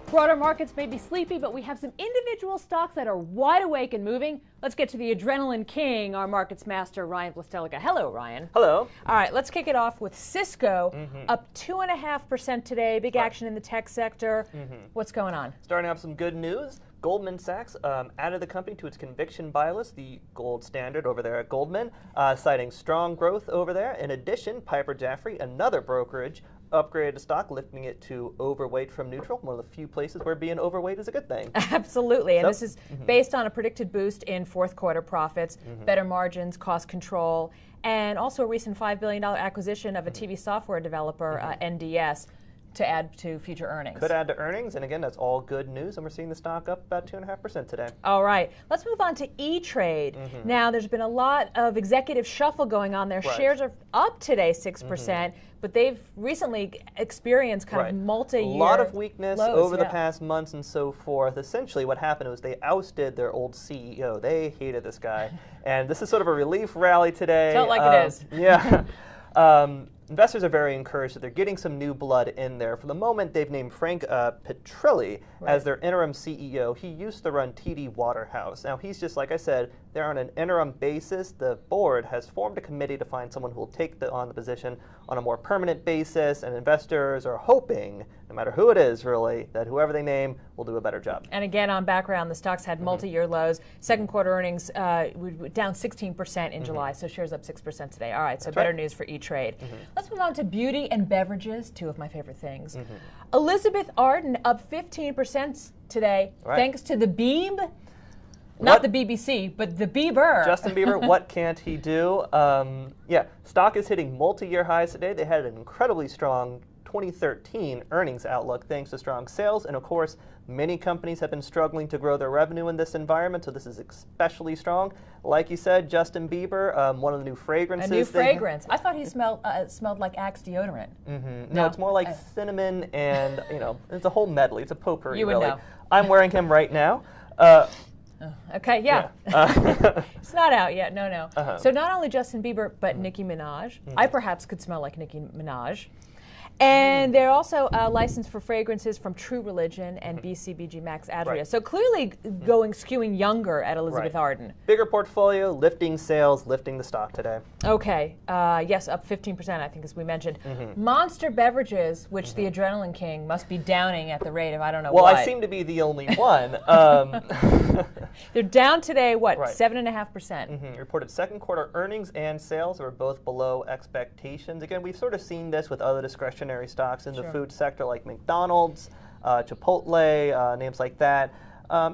Broader markets may be sleepy, but we have some individual stocks that are wide awake and moving. Let's get to the adrenaline king, our markets master, Ryan Blastelica. Hello, Ryan. Hello. All right, let's kick it off with Cisco, up 2.5% today. Big action in the tech sector. What's going on? Starting off some good news. Goldman Sachs added the company to its conviction buy list, the gold standard over there at Goldman, citing strong growth over there. In addition, Piper Jaffray, another brokerage, upgraded the stock, lifting it to overweight from neutral, one of the few places where being overweight is a good thing. Absolutely, and this is based on a predicted boost in fourth quarter profits, better margins, cost control, and also a recent $5 billion acquisition of a TV software developer, NDS, to add to future earnings. Could add to earnings, and again, that's all good news, and we're seeing the stock up about 2.5% today. All right, let's move on to E-Trade. Now, there's been a lot of executive shuffle going on there. Shares are up today 6%, but they've recently experienced kind of multi-year A lot of weakness lows, over the past months and so forth. Essentially, what happened was they ousted their old CEO. They hated this guy, and this is sort of a relief rally today. Tell it like it is. Yeah. Investors are very encouraged that they're getting some new blood in there. For the moment, they've named Frank Petrilli as their interim CEO. He used to run TD Waterhouse. Now, he's just, like I said, they're on an interim basis. The board has formed a committee to find someone who will take on the position on a more permanent basis, and investors are hoping, no matter who it is, really, that whoever they name will do a better job. And again, on background, the stocks had multi-year lows. Second quarter earnings down 16% in July, so shares up 6% today. All right, so better news for E-Trade. Let's move on to beauty and beverages, two of my favorite things. Elizabeth Arden up 15% today, thanks to the Beeb. Not the BBC, but the Bieber. Justin Bieber, what can't he do? Yeah, stock is hitting multi-year highs today. They had an incredibly strong 2013 earnings outlook thanks to strong sales. And of course, many companies have been struggling to grow their revenue in this environment, so this is especially strong. Like you said, Justin Bieber, one of the new fragrances. A new fragrance. I thought he smelled like Axe deodorant. No, it's more like cinnamon and, it's a whole medley. It's a potpourri, you would really. know. I'm wearing him right now. Okay, yeah. It's not out yet, no. So not only Justin Bieber, but Nicki Minaj. I perhaps could smell like Nicki Minaj. And they're also licensed for fragrances from True Religion and BCBG Max Adria. So clearly skewing younger at Elizabeth Arden. Bigger portfolio, lifting sales, lifting the stock today. Okay, yes, up 15%, I think, as we mentioned. Monster Beverages, which the Adrenaline King must be downing at the rate of I don't know what. Well, I seem to be the only one. They're down today, what, 7.5%? Reported second quarter earnings and sales were both below expectations. Again, we've sort of seen this with other discretionary stocks in the food sector like McDonald's, Chipotle, names like that.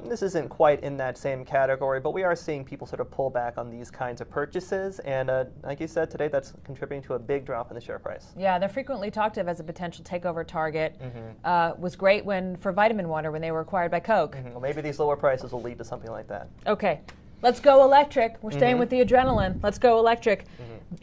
This isn't quite in that same category, but we are seeing people sort of pull back on these kinds of purchases. And like you said today, that's contributing to a big drop in the share price. Yeah, they're frequently talked of as a potential takeover target. Was great for Vitamin Water when they were acquired by Coke. Well, maybe these lower prices will lead to something like that. Okay. Let's go electric. We're staying with the adrenaline. Let's go electric.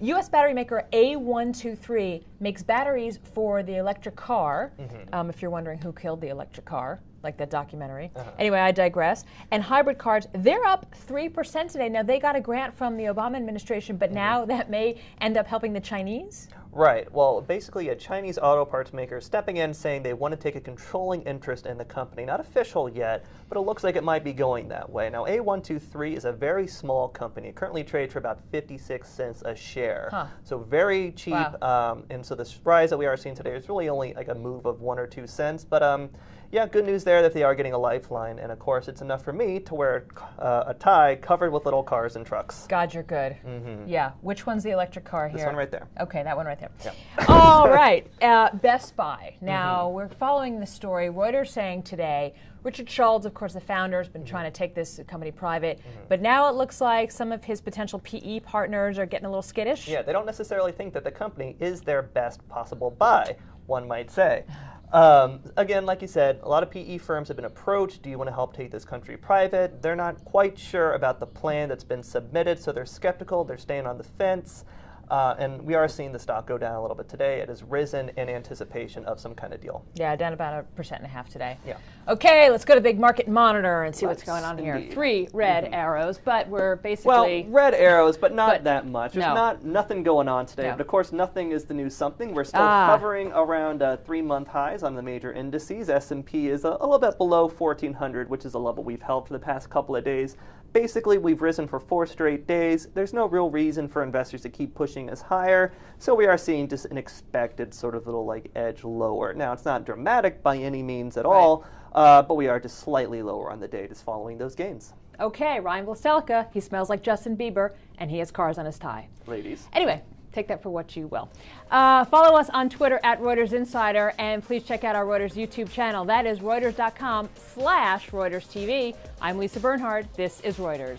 U.S. battery maker A123 makes batteries for the electric car, if you're wondering who killed the electric car, like that documentary. Anyway, I digress. And hybrid cars, they're up 3% today. Now, they got a grant from the Obama administration, but now that may end up helping the Chinese? Right. Well, basically, a Chinese auto parts maker stepping in saying they want to take a controlling interest in the company. Not official yet, but it looks like it might be going that way. Now, A123 is a very small company. It currently trades for about 56 cents a share. So very cheap. And so the rise that we are seeing today is really only like a move of 1 or 2 cents. But yeah, good news there that they are getting a lifeline. And of course, it's enough for me to wear a tie covered with little cars and trucks. God, you're good. Yeah. Which one's the electric car here? This one right there. Okay, that one right there. Yeah. All right. Best Buy. Now, we're following the story. Reuters saying today, Richard Schultz, of course, the founder, has been trying to take this company private. But now it looks like some of his potential PE partners are getting a little skittish. Yeah, they don't necessarily think that the company is their best possible buy, one might say. Again, like you said, a lot of PE firms have been approached. Do you want to help take this country private? They're not quite sure about the plan that's been submitted, so they're skeptical. They're staying on the fence. And we are seeing the stock go down a little bit today. It has risen in anticipation of some kind of deal. Yeah, down about 1.5% today. Yeah. Okay, let's go to Big Market Monitor and see what's Let's going on here. indeed. 3 red arrows, but we're basically... Well, red arrows, but not But that much. There's no. nothing going on today. No. But of course, nothing is the new something. We're still hovering around 3-month highs on the major indices. S&P is a little bit below 1,400, which is a level we've held for the past couple of days. Basically, we've risen for 4 straight days. There's no real reason for investors to keep pushing us higher, so we are seeing just an expected sort of little like edge lower. Now, it's not dramatic by any means at all, but we are just slightly lower on the day, just following those gains. Okay, Ryan Blestelka, he smells like Justin Bieber, and he has cars on his tie. Ladies. Anyway, take that for what you will. Follow us on Twitter at Reuters Insider, and please check out our Reuters YouTube channel. That is Reuters.com/Reuters TV. I'm Lisa Bernhard. This is Reuters.